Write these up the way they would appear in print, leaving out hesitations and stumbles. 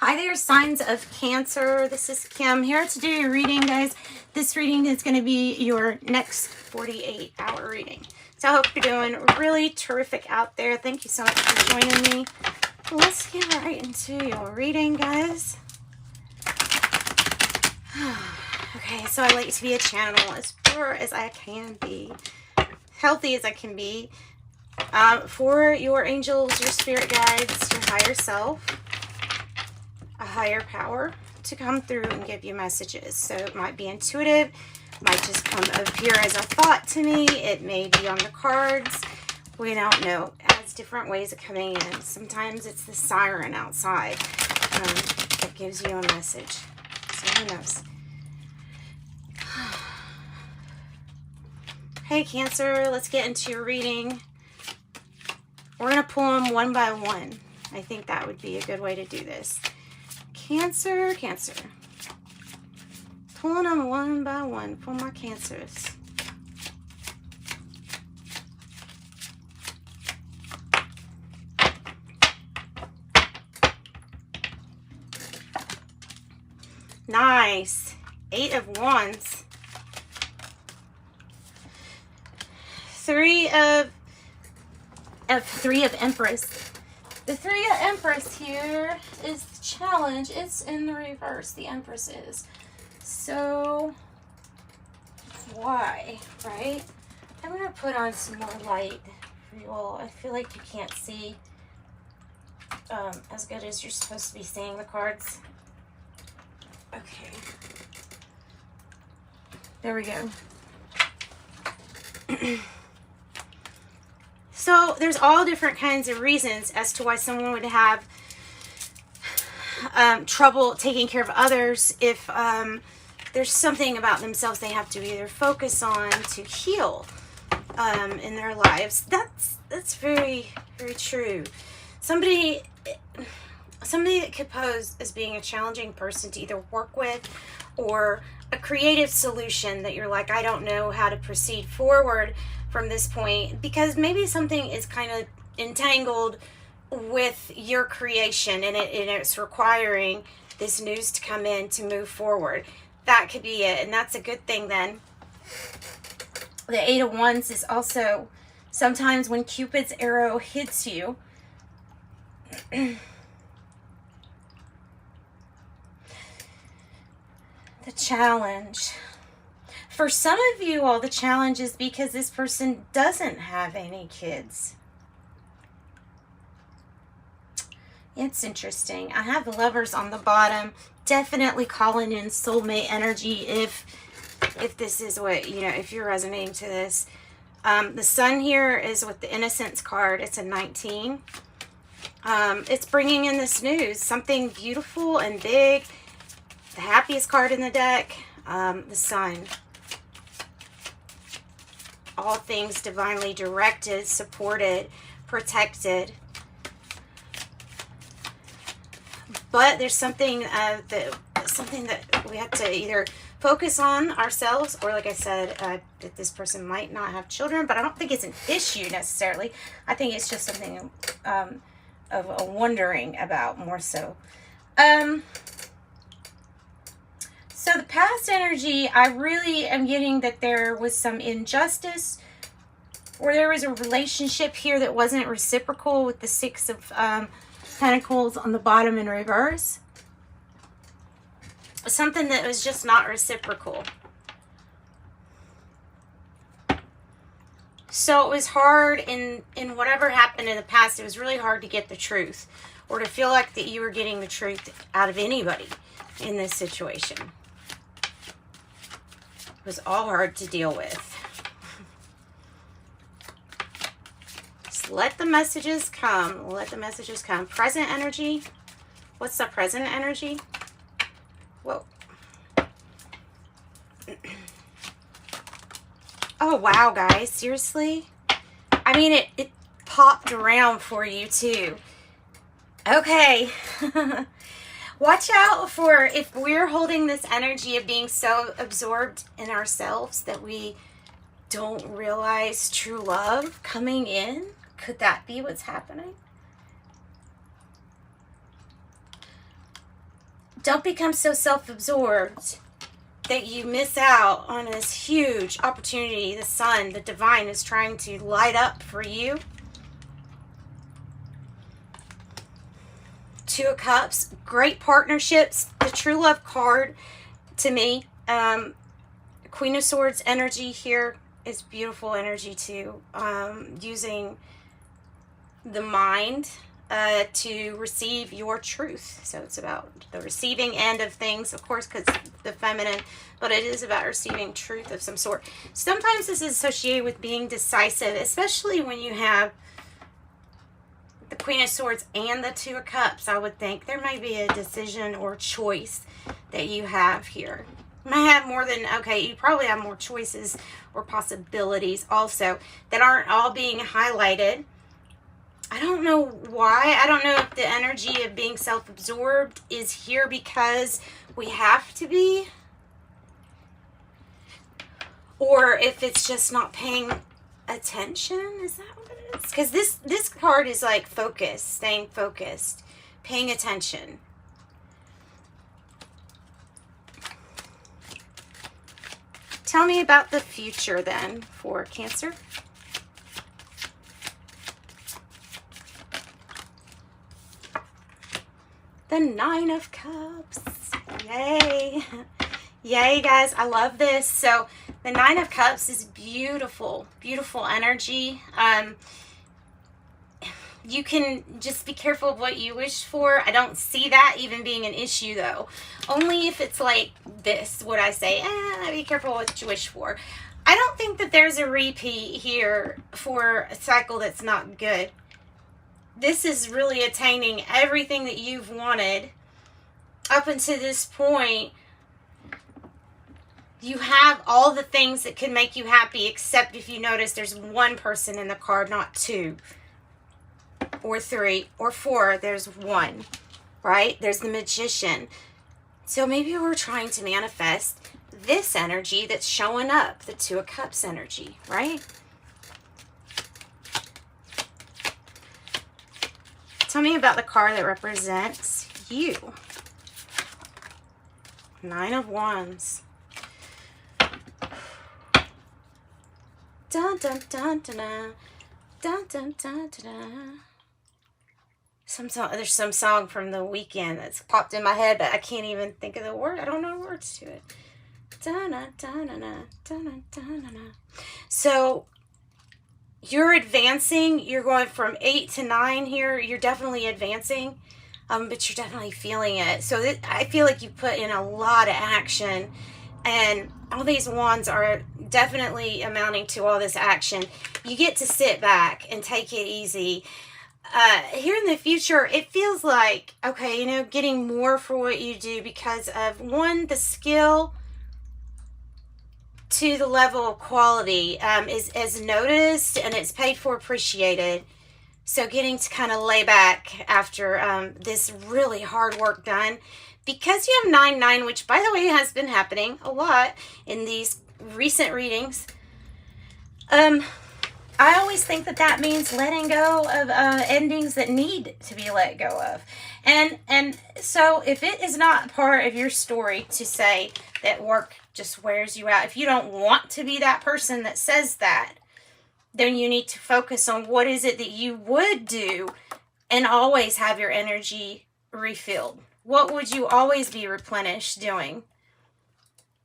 Hi there, signs of Cancer. This is Kim here to do your reading, guys. This reading is going to be your next 48-hour reading. So I hope you're doing really terrific out there. Thank you so much for joining me. Let's get right into your reading, guys. Okay, so I like to be a channel as pure as I can be, healthy as I can be, for your angels, your spirit guides, your higher self, a higher power to come through and give you messages. So it might be intuitive, might just come appear as a thought to me, it may be on the cards, we don't know. It has different ways of coming in. Sometimes it's the siren outside that gives you a message, so who knows. Hey Cancer, let's get into your reading. We're going to pull them one by one. I think that would be a good way to do this. Cancer, Cancer. Pulling them one by one for my Cancers. Nice. 8 of Wands. 3 of Empress. The 3 of Empress here is the challenge. It's in the reverse. The Empress is. So, why, right? I'm going to put on some more light for you all. I feel like you can't see as good as you're supposed to be seeing the cards. Okay. There we go. So there's all different kinds of reasons as to why someone would have trouble taking care of others if there's something about themselves they have to either focus on to heal in their lives. That's very, very true. Somebody that could pose as being a challenging person to either work with, or a creative solution that you're like, I don't know how to proceed forward from this point, because maybe something is kind of entangled with your creation and it's requiring this news to come in to move forward. That could be it, and that's a good thing then. The 8 of Wands is also sometimes when Cupid's arrow hits you, the challenge. For some of you all, the challenge is because this person doesn't have any kids. It's interesting. I have the Lovers on the bottom. Definitely calling in soulmate energy if this is what, you know, if you're resonating to this. The Sun here is with the Innocence card. It's a 19. It's bringing in this news. Something beautiful and big. The happiest card in the deck. The Sun. All things divinely directed, supported, protected. But there's something that we have to either focus on ourselves, or like I said, that this person might not have children, but I don't think it's an issue necessarily. I think it's just something of a wondering about more so. So the past energy, I really am getting that there was some injustice, or there was a relationship here that wasn't reciprocal with the 6 of Pentacles on the bottom in reverse. Something that was just not reciprocal. So it was hard in whatever happened in the past. It was really hard to get the truth, or to feel like that you were getting the truth out of anybody in this situation. It was all hard to deal with. Just let the messages come. Let the messages come. Present energy. What's the present energy? Whoa. Oh, wow, guys. Seriously? I mean, it popped around for you, too. Okay. Watch out for if we're holding this energy of being so absorbed in ourselves that we don't realize true love coming in. Could that be what's happening? Don't become so self-absorbed that you miss out on this huge opportunity the sun, the divine, is trying to light up for you. Two of Cups, great partnerships. The True Love card, to me, Queen of Swords energy here is beautiful energy too. Using the mind to receive your truth. So it's about the receiving end of things, of course, because the feminine, but it is about receiving truth of some sort. Sometimes this is associated with being decisive, especially when you have the Queen of Swords and the Two of Cups. I would think there may be a decision or choice that you have here. You might have more than, okay, you probably have more choices or possibilities also that aren't all being highlighted. I don't know why. I don't know if the energy of being self-absorbed is here because we have to be, or if it's just not paying attention. Is that what it is? Because this card is like focus, staying focused, paying attention. Tell me about the future then for Cancer. The Nine of Cups. Yay. Yay, guys. I love this. So the Nine of Cups is beautiful, beautiful energy. You can just be careful of what you wish for. I don't see that even being an issue, though. Only if it's like this, would I say, be careful what you wish for. I don't think that there's a repeat here for a cycle that's not good. This is really attaining everything that you've wanted up until this point. You have all the things that could make you happy, except if you notice there's one person in the card, not two or three or four. There's one, right? There's the Magician. So maybe we're trying to manifest this energy that's showing up, the Two of Cups energy, right? Tell me about the card that represents you. Nine of Wands. Dun dun dun dun dun dun dun dun dun. There's some song from The Weeknd that's popped in my head, but I can't even think of the word. I don't know the words to it. Dun dun dun dun dun dun dun dun. So you're advancing. You're going from 8 to 9 here. You're definitely advancing, but you're definitely feeling it. So I feel like you put in a lot of action, and all these wands are definitely amounting to all this action. You get to sit back and take it easy. Here in the future, it feels like, okay, you know, getting more for what you do because of, one, the skill, to the level of quality is noticed, and it's paid for, appreciated. So getting to kind of lay back after this really hard work done, because you have 9-9, which by the way has been happening a lot in these recent readings. I always think that means letting go of endings that need to be let go of. And so if it is not part of your story to say that work just wears you out, if you don't want to be that person that says that, then you need to focus on what is it that you would do and always have your energy refilled. What would you always be replenished doing?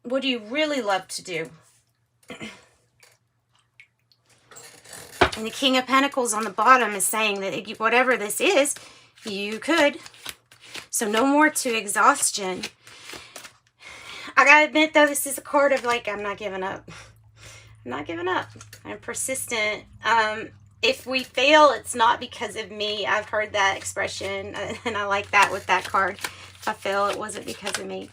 What do you really love to do? And the King of Pentacles on the bottom is saying that whatever this is, you could. So no more to exhaustion. I gotta admit, though, this is a card of like, I'm not giving up. I'm not giving up. I'm persistent. If we fail, it's not because of me. I've heard that expression, and I like that with that card. If I fail, it wasn't because of me.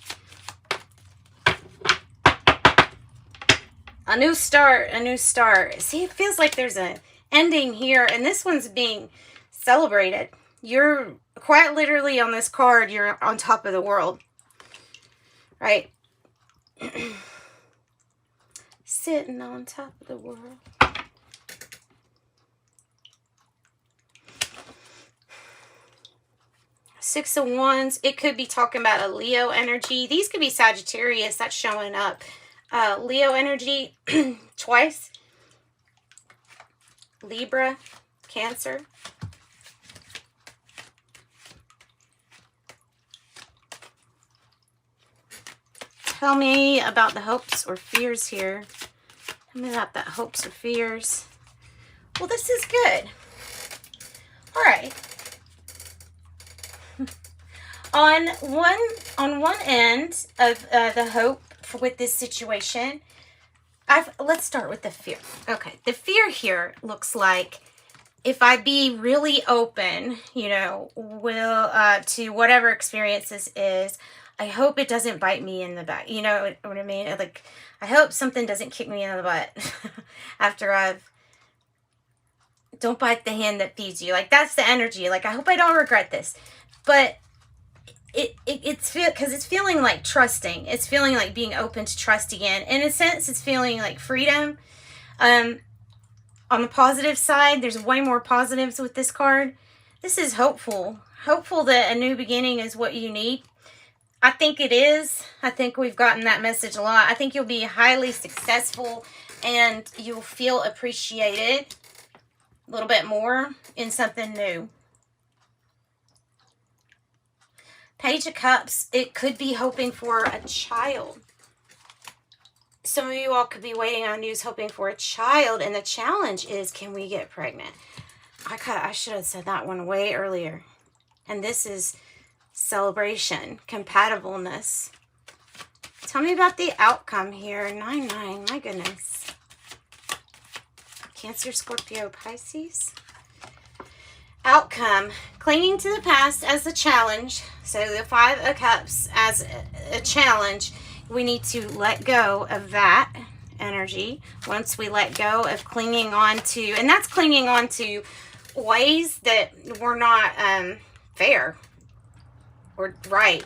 A new start, a new start. See, it feels like there's an ending here, and this one's being celebrated. You're quite literally on this card, you're on top of the world, right? Sitting on top of the world. Six of Wands. It could be talking about a Leo energy. These could be Sagittarius. That's showing up. Leo energy twice. Libra, Cancer. Tell me about the hopes or fears here. Tell me about that hopes or fears. Well, this is good. All right. On one end of the hope with this situation, let's start with the fear. Okay, the fear here looks like if I be really open, you know, to whatever experience this is, I hope it doesn't bite me in the butt. You know what I mean? Like, I hope something doesn't kick me in the butt after don't bite the hand that feeds you. Like, that's the energy. Like, I hope I don't regret this. But it's feeling like trusting. It's feeling like being open to trust again. In a sense, it's feeling like freedom. On the positive side, there's way more positives with this card. This is hopeful. Hopeful that a new beginning is what you need. I think it is. I think we've gotten that message a lot. I think you'll be highly successful and you'll feel appreciated a little bit more in something new. Page of Cups, it could be hoping for a child. Some of you all could be waiting on news hoping for a child, and the challenge is, can we get pregnant? I should have said that one way earlier. And this is celebration, compatibleness. Tell me about the outcome here. 9-9, my goodness. Cancer, Scorpio, Pisces. Outcome, clinging to the past as a challenge. So the 5 of Cups as a challenge. We need to let go of that energy. Once we let go of clinging on to, and that's clinging on to ways that were not fair or right.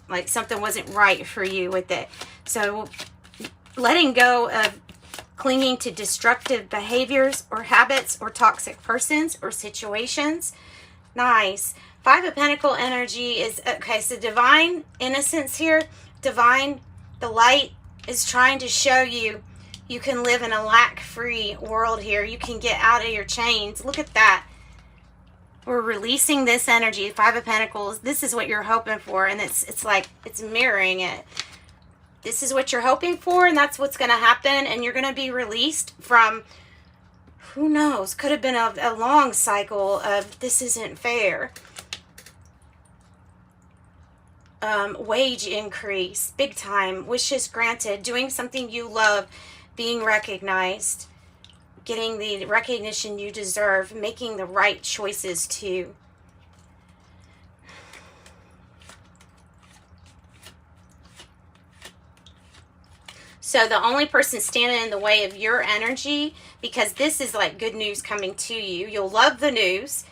Like something wasn't right for you with it. So letting go of clinging to destructive behaviors or habits or toxic persons or situations. Nice. 5 of Pentacle energy is, okay, so divine innocence here. Divine, the light is trying to show you you can live in a lack-free world here. You can get out of your chains. Look at that. We're releasing this energy. 5 of Pentacles. This is what you're hoping for, and it's like it's mirroring it. This is what you're hoping for, and that's what's going to happen, and you're going to be released from, who knows, could have been a long cycle of this isn't fair. Wage increase, big time, wishes granted, doing something you love, being recognized, getting the recognition you deserve, making the right choices too. So the only person standing in the way of your energy, because this is like good news coming to you. You'll love the news.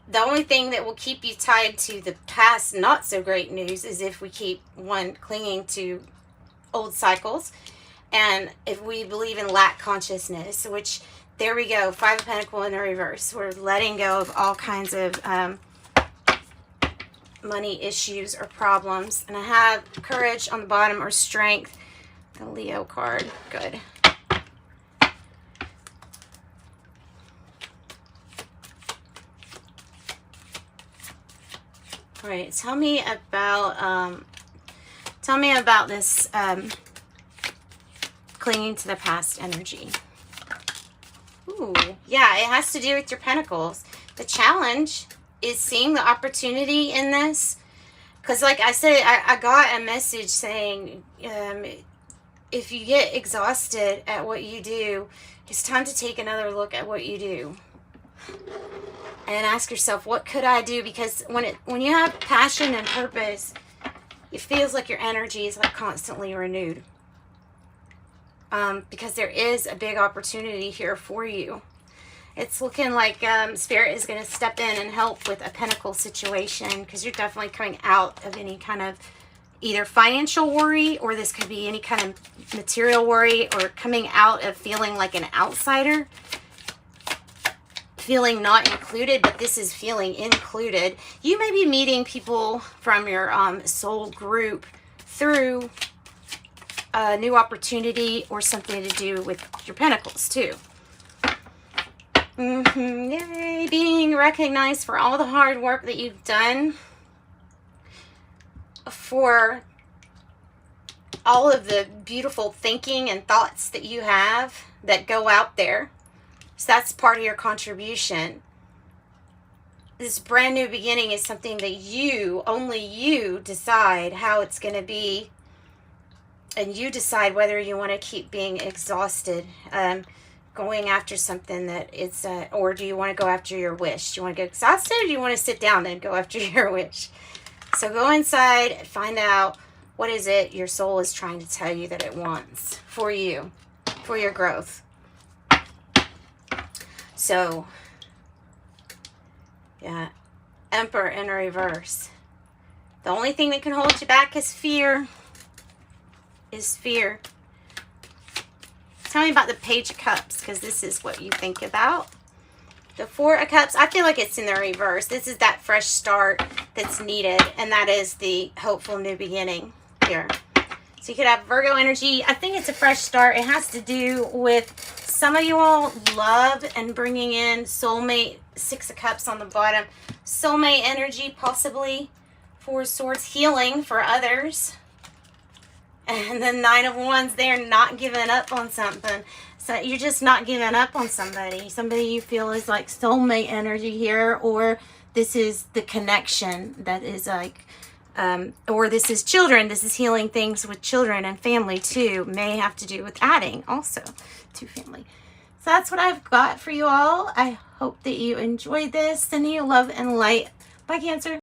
The only thing that will keep you tied to the past not so great news is if we keep clinging to old cycles. And if we believe in lack consciousness, which there we go, 5 of Pentacles in the reverse. We're letting go of all kinds of money issues or problems. And I have courage on the bottom or strength. The Leo card. Good. All right, tell me about this clinging to the past energy. Ooh, yeah, it has to do with your pentacles. The challenge is seeing the opportunity in this. Because like I said, I got a message saying, if you get exhausted at what you do, it's time to take another look at what you do. And ask yourself, what could I do? Because when you have passion and purpose, it feels like your energy is like constantly renewed. Because there is a big opportunity here for you. It's looking like Spirit is going to step in and help with a pentacle situation, because you're definitely coming out of any kind of either financial worry, or this could be any kind of material worry, or coming out of feeling like an outsider. feeling not included, but this is feeling included. You may be meeting people from your soul group through a new opportunity or something to do with your pentacles too. Yay, being recognized for all the hard work that you've done, for all of the beautiful thinking and thoughts that you have that go out there. So that's part of your contribution. This brand new beginning is something that you, only you, decide how it's going to be. And you decide whether you want to keep being exhausted, going after something that it's, or do you want to go after your wish? Do you want to get exhausted, or do you want to sit down and go after your wish? So go inside and find out what is it your soul is trying to tell you that it wants for you, for your growth. So, yeah, Emperor in reverse. The only thing that can hold you back is fear. Tell me about the Page of Cups, because this is what you think about. The Four of Cups, I feel like it's in the reverse. This is that fresh start that's needed, and that is the hopeful new beginning here. So you could have Virgo energy. I think it's a fresh start. It has to do with some of you all love and bringing in soulmate. Six of Cups on the bottom. Soulmate energy, possibly. Four of Swords, healing for others. And then Nine of Wands, they're not giving up on something. So you're just not giving up on somebody. Somebody you feel is like soulmate energy here, or this is the connection that is like, or this is children. This is healing things with children and family too. May have to do with adding also to family. So that's what I've got for you all. I hope that you enjoyed this. Sending you love and light. Bye, Cancer.